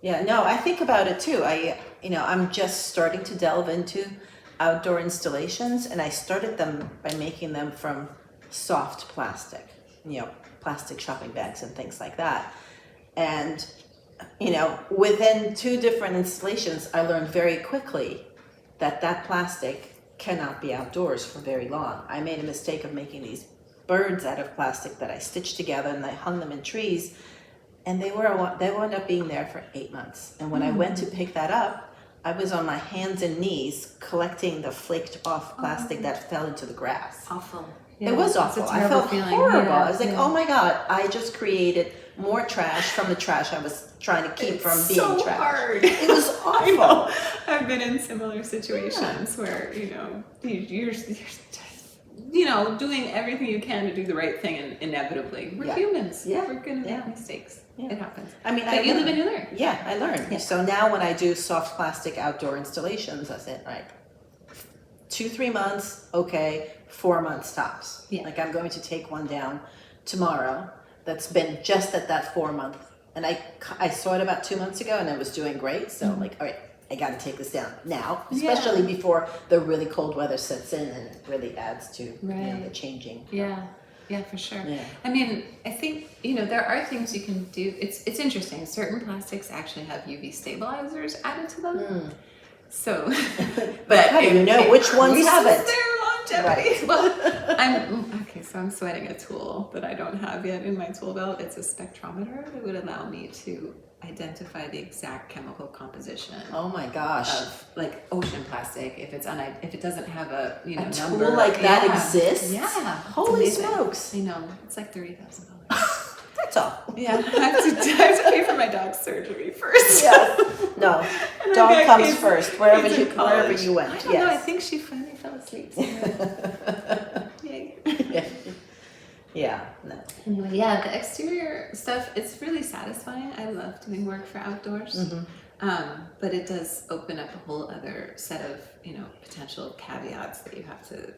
Yeah, no, I think about it too. I'm just starting to delve into outdoor installations, and I started them by making them from soft plastic, plastic shopping bags and things like that. And, within 2 different installations, I learned very quickly that plastic cannot be outdoors for very long. I made a mistake of making these birds out of plastic that I stitched together, and I hung them in trees. And they wound up being there for 8 months. And when I went to pick that up, I was on my hands and knees collecting the flaked off plastic that fell into the grass. Awful. It was awful. I felt horrible. I was like, oh my God, I just created more trash from the trash I was trying to keep from being so trash. Hard. It was awful. I've been in similar situations where, you're doing everything you can to do the right thing, and inevitably, we're humans. Yeah. We're going to make mistakes. Yeah. It happens. But you live and you learn. Yeah, I learned. Yeah. So now when I do soft plastic outdoor installations, I said, 2-3 months, okay, 4 months tops. Yeah. I'm going to take one down tomorrow that's been just at that 4 month. And I saw it about 2 months ago, and it was doing great. So all right, I got to take this down now, especially before the really cold weather sets in, and it really adds to the changing. Yeah, for sure. Yeah. I mean, I think, there are things you can do. It's interesting. Certain plastics actually have UV stabilizers added to them. So, but how do you know which ones have it? Their longevity. Right. Well, so I'm sweating a tool that I don't have yet in my tool belt. It's a spectrometer that would allow me to identify the exact chemical composition. Oh my gosh! Of ocean plastic, if it doesn't have a a number tool like that exists. Yeah. Holy smokes! I know, it's like $30,000. That's all. Yeah, I have to pay for my dog's surgery first. Yeah. No, dog comes first wherever you went. I don't know. I think she finally fell asleep. So. Yay. Yeah. Yeah, no. Anyway, yeah, the exterior stuff, it's really satisfying. I love doing work for outdoors. But it does open up a whole other set of, potential caveats that you have to,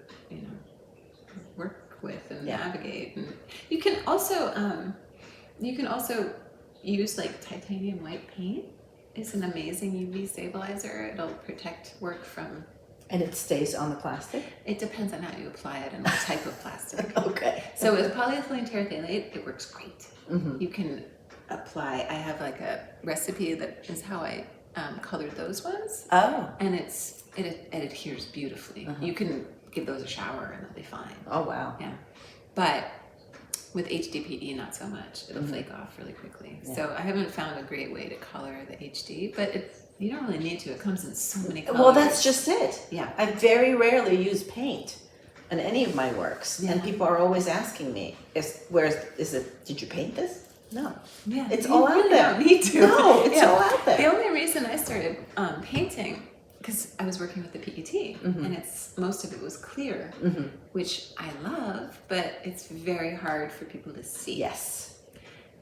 work with and navigate. And you can also use like titanium white paint. It's an amazing UV stabilizer. It'll protect work from. And it stays on the plastic? It depends on how you apply it and what type of plastic. Okay. So with polyethylene terephthalate, it works great. You can apply, I have like a recipe that is how I colored those ones. Oh. And it adheres beautifully. You can give those a shower and they'll be fine. Oh, wow. Yeah. But with HDPE, not so much. It'll flake off really quickly. Yeah. So I haven't found a great way to color the HD, but you don't really need to. It comes in so many colors. Well, that's just it. Yeah. I very rarely use paint in any of my works. Yeah. And people are always asking me, did you paint this? No. Yeah. It's all out there. Don't need to. No, it's all out there. The only reason I started painting, because I was working with the PET, and most of it was clear, which I love, but it's very hard for people to see. Yes.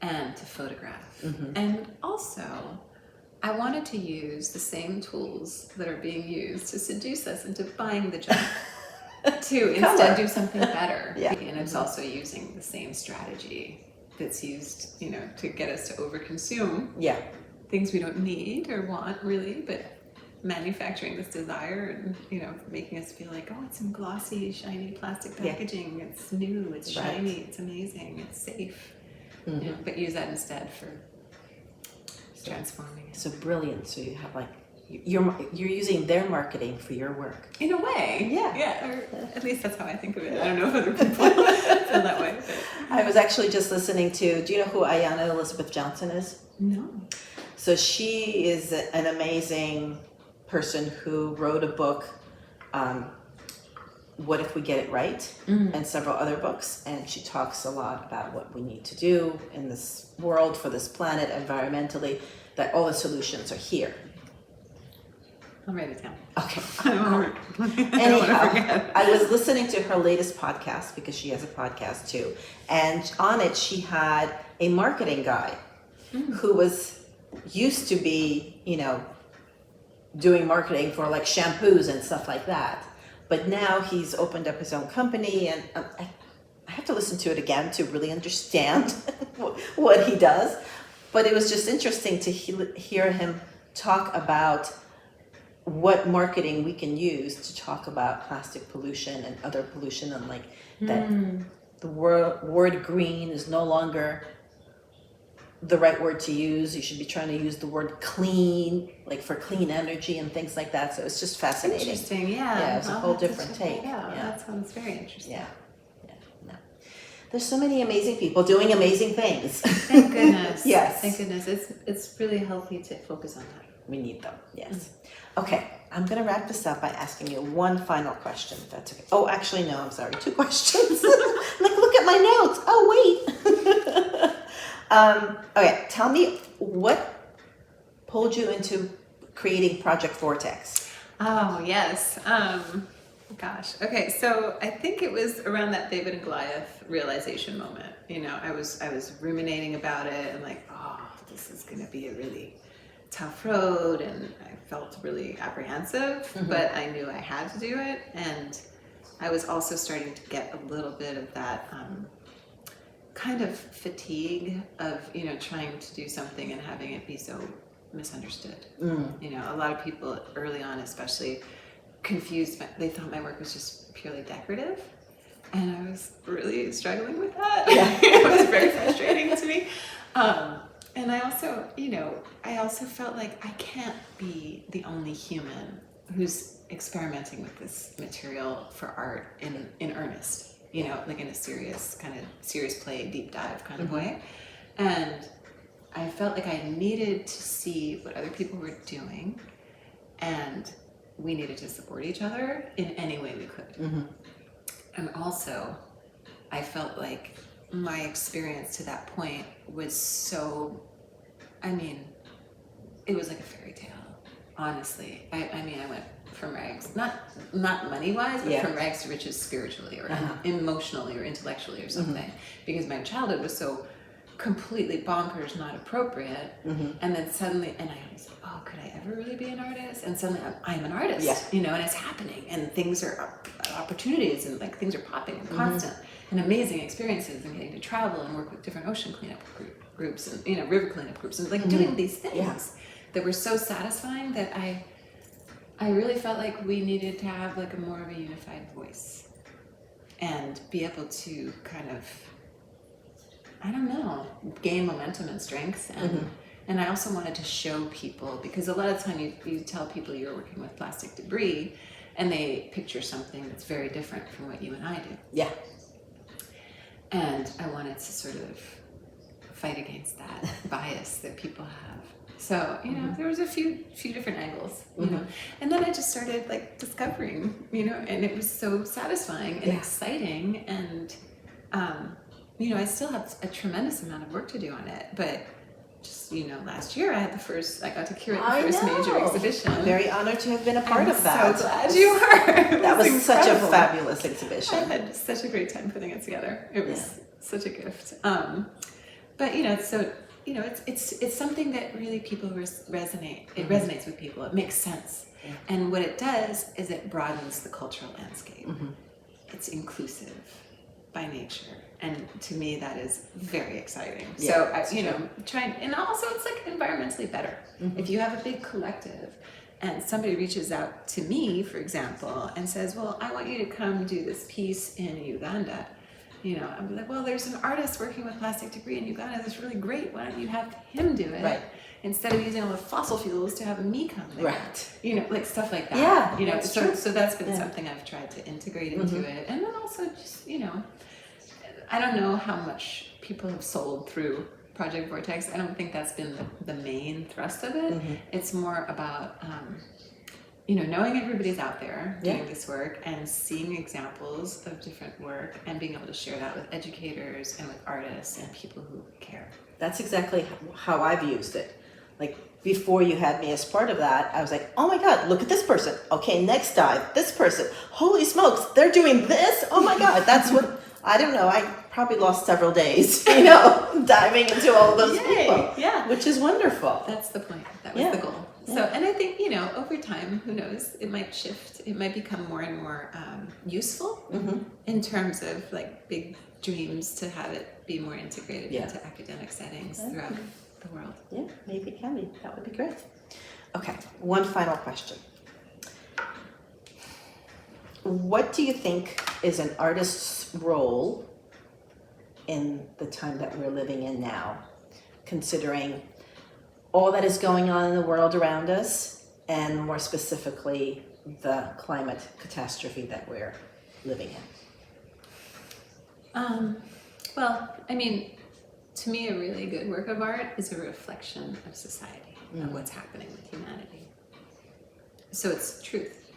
And to photograph. And also, I wanted to use the same tools that are being used to seduce us into buying the junk to instead do something better. Yeah. And it's also using the same strategy that's used, to get us to overconsume things we don't need or want really, but manufacturing this desire and, making us feel like, oh, it's in glossy, shiny plastic packaging. Yeah. It's new, it's shiny, it's amazing, it's safe. But use that instead for transforming it. So brilliant. So you have you're using their marketing for your work. In a way. Yeah. Yeah. Or at least that's how I think of it. I don't know if other people feel that way. But. I was actually just listening to, do you know who Ayanna Elizabeth Johnson is? No. So she is an amazing person who wrote a book, What If We Get It Right, and several other books. And she talks a lot about what we need to do in this world, for this planet, environmentally, that all the solutions are here. I'll write it down. Okay. Anyhow, I was listening to her latest podcast, because she has a podcast too. And on it, she had a marketing guy who was used to be, doing marketing for like shampoos and stuff like that. But now he's opened up his own company, and I have to listen to it again to really understand what he does. But it was just interesting to hear him talk about what marketing we can use to talk about plastic pollution and other pollution, and that the word green is no longer the right word to use. You should be trying to use the word clean, like for clean energy and things like that. So it's just fascinating. Interesting, yeah. Yeah, it's a whole different take. Yeah, that sounds very interesting. Yeah. No. There's so many amazing people doing amazing things. Thank goodness. Yes. Thank goodness. It's really healthy to focus on that. We need them, yes. Okay, I'm going to wrap this up by asking you one final question, if that's okay. Oh, actually, no, I'm sorry. 2 questions. Look at my notes. Oh, wait. Okay, tell me what pulled you into creating Project Vortex? Oh, yes. Gosh. Okay, so I think it was around that David and Goliath realization moment. I was ruminating about it and like, oh, this is going to be a really tough road, and I felt really apprehensive, but I knew I had to do it. And I was also starting to get a little bit of that kind of fatigue of, trying to do something and having it be so misunderstood. A lot of people early on, especially, confused. They thought my work was just purely decorative. And I was really struggling with that. Yeah. It was very frustrating to me. And I also felt like I can't be the only human who's experimenting with this material for art in earnest, like in a serious play, deep dive kind of way. And I felt like I needed to see what other people were doing, and we needed to support each other in any way we could. And also, I felt like my experience to that point was so, it was like a fairy tale, honestly. I went from rags, not money wise, but Yeah. from rags to riches spiritually or Uh-huh. emotionally or intellectually or something, because my childhood was so completely bonkers, not appropriate, and then suddenly, and I was like, oh, could I ever really be an artist? And suddenly I'm an artist, Yeah. you know, and it's happening, and things are opportunities, and like things are popping and constant, and amazing experiences, and getting to travel and work with different ocean cleanup groups and, you know, river cleanup groups, and like doing these things that were so satisfying that I really felt like we needed to have like a more of a unified voice and be able to kind of, I don't know, gain momentum and strength. And I also wanted to show people, because a lot of time you tell people you're working with plastic debris and they picture something that's very different from what you and I do. Yeah. And I wanted to sort of fight against that bias that people have. So, you know, there was a few different angles, you know, and then I just started like discovering, you know, and it was so satisfying and exciting. And, you know, I still have a tremendous amount of work to do on it, but just, you know, last year I got to curate the first major exhibition. I'm very honored to have been a part of that. I'm so glad you are. That was such a incredible. fabulous exhibition. I had such a great time putting it together. It was such a gift. But you know, so you know, it's something that really people resonate. It resonates with people. It makes sense. Yeah. And what it does is it broadens the cultural landscape. It's inclusive by nature, and to me that is very exciting. So you know, and also it's like environmentally better. If you have a big collective and somebody reaches out to me, for example, and says, well, I want you to come do this piece in Uganda, you know, I'm like, well, there's an artist working with plastic debris in Uganda that's really great. Why don't you have him do it? Right. Instead of using all the fossil fuels to have me come there. Right. You know, like stuff like that. Yeah. You know, so that's been something I've tried to integrate into it. And then also just, you know, I don't know how much people have sold through Project Vortex. I don't think that's been the main thrust of it. It's more about, you know, knowing everybody's out there doing this work and seeing examples of different work and being able to share that with educators and with artists and people who care. That's exactly how I've used it. Like before you had me as part of that, I was like, oh my God, look at this person. Okay, next dive, this person. Holy smokes, they're doing this? Oh my God, that's what, I don't know, I probably lost several days, you know, diving into all those people. Yeah. Which is wonderful. That's the point. That was the goal. So, and I think, you know, over time, who knows, it might shift. It might become more and more useful in terms of like big dreams to have it be more integrated into academic settings throughout the world. Yeah, maybe it can be. That would be great. Okay, one final question. What do you think is an artist's role in the time that we're living in now, considering all that is going on in the world around us, and more specifically, the climate catastrophe that we're living in? Well, I mean, to me, a really good work of art is a reflection of society, of what's happening with humanity. So it's truth,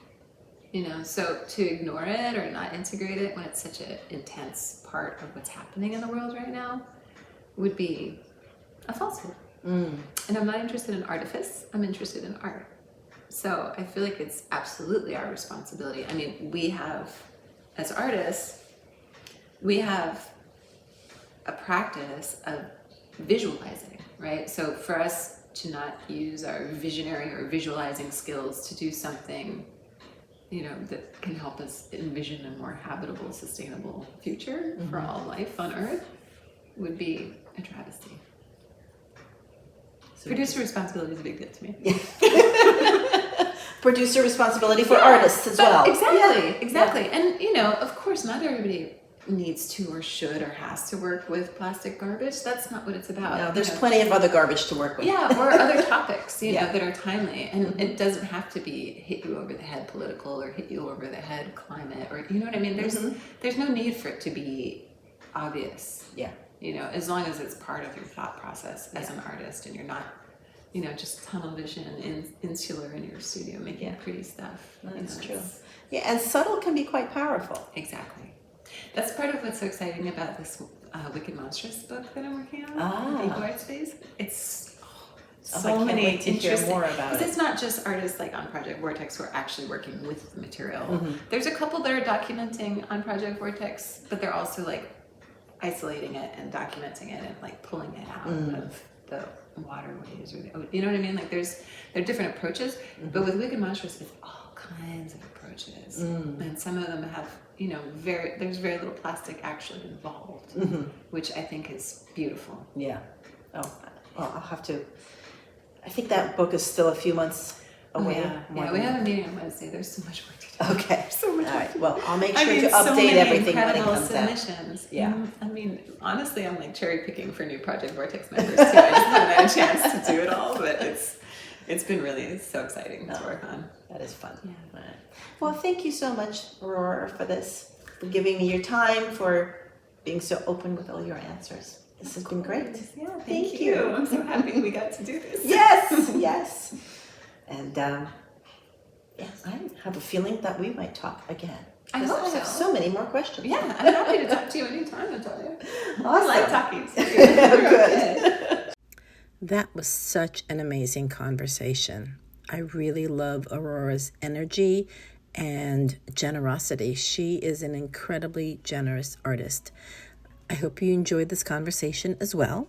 you know, so to ignore it or not integrate it when it's such an intense part of what's happening in the world right now would be a falsehood. And I'm not interested in artifice, I'm interested in art. So I feel like it's absolutely our responsibility. I mean, we have, as artists, we have a practice of visualizing, right? So for us to not use our visionary or visualizing skills to do something, you know, that can help us envision a more habitable, sustainable future for all life on Earth would be a travesty. Producer responsibility is a big deal to me. Yeah. Producer responsibility for artists as well. Exactly. Yeah. And, you know, of course, not everybody needs to or should or has to work with plastic garbage. That's not what it's about. No, there's plenty of other garbage to work with. Yeah, or other topics, you know, that are timely. And it doesn't have to be hit you over the head political or hit you over the head climate, or, you know what I mean? There's no need for it to be obvious. Yeah. You know, as long as it's part of your thought process as an artist and you're not, you know, just tunnel vision and insular in your studio making pretty stuff. That's true. Yeah, and subtle can be quite powerful. Exactly. That's part of what's so exciting about this Wicked Monstrous book that I'm working on, the Ego Art Space. It's I so can't many wait to hear interesting. more about Because it. it's not just artists like on Project Vortex who are actually working with the material. Mm-hmm. There's a couple that are documenting on Project Vortex, but they're also like isolating it and documenting it and like pulling it out of the waterways or you know what I mean? Like there are different approaches, but with Wicked Monstrous, it's all kinds of approaches, and some of them have there's very little plastic actually involved, which I think is beautiful. Yeah. Oh, well, I'll have to. I think that book is still a few months away. Yeah, we have a meeting on Wednesday. There's so much work to do. Okay. So much All work right. to do. Well, I'll make sure to so update many everything when it incredible comes out. submissions. Yeah. I mean, honestly, I'm like cherry picking for new Project Vortex members too. I just haven't had a chance to do it all, but it's been really so exciting to work on. That is fun. Yeah. All right. Well, thank you so much, Aurora, for this, for giving me your time, for being so open with all your answers. This has been great. Yeah, Thank you. I'm so happy we got to do this. Yes, yes. And yeah, I have a feeling that we might talk again. I hope I have so. so many more questions. Yeah, I'm happy to talk to you anytime, Natalia. Awesome. I like talking to you. Good. That was such an amazing conversation. I really love Aurora's energy and generosity. She is an incredibly generous artist. I hope you enjoyed this conversation as well.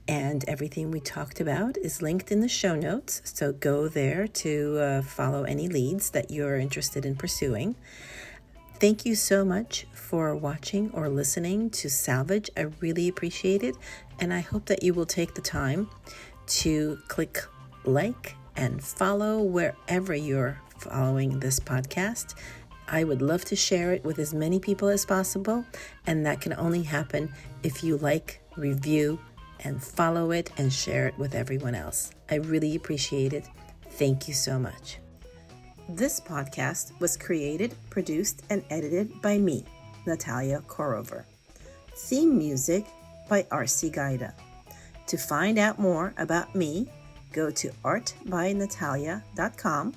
And everything we talked about is linked in the show notes. So go there to follow any leads that you're interested in pursuing. Thank you so much for watching or listening to Salvage. I really appreciate it. And I hope that you will take the time to click like and follow wherever you're following this podcast. I would love to share it with as many people as possible, and that can only happen if you like, review, and follow it and share it with everyone else. I really appreciate it. Thank you so much. This podcast was created, produced, and edited by me, Natalia Korover. Theme music by R.C. Gaida. To find out more about me, go to artbynatalia.com.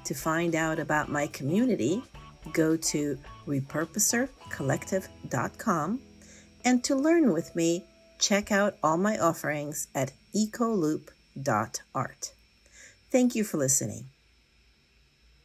To find out about my community, go to repurposercollective.com. And to learn with me, check out all my offerings at ecoloop.art. Thank you for listening.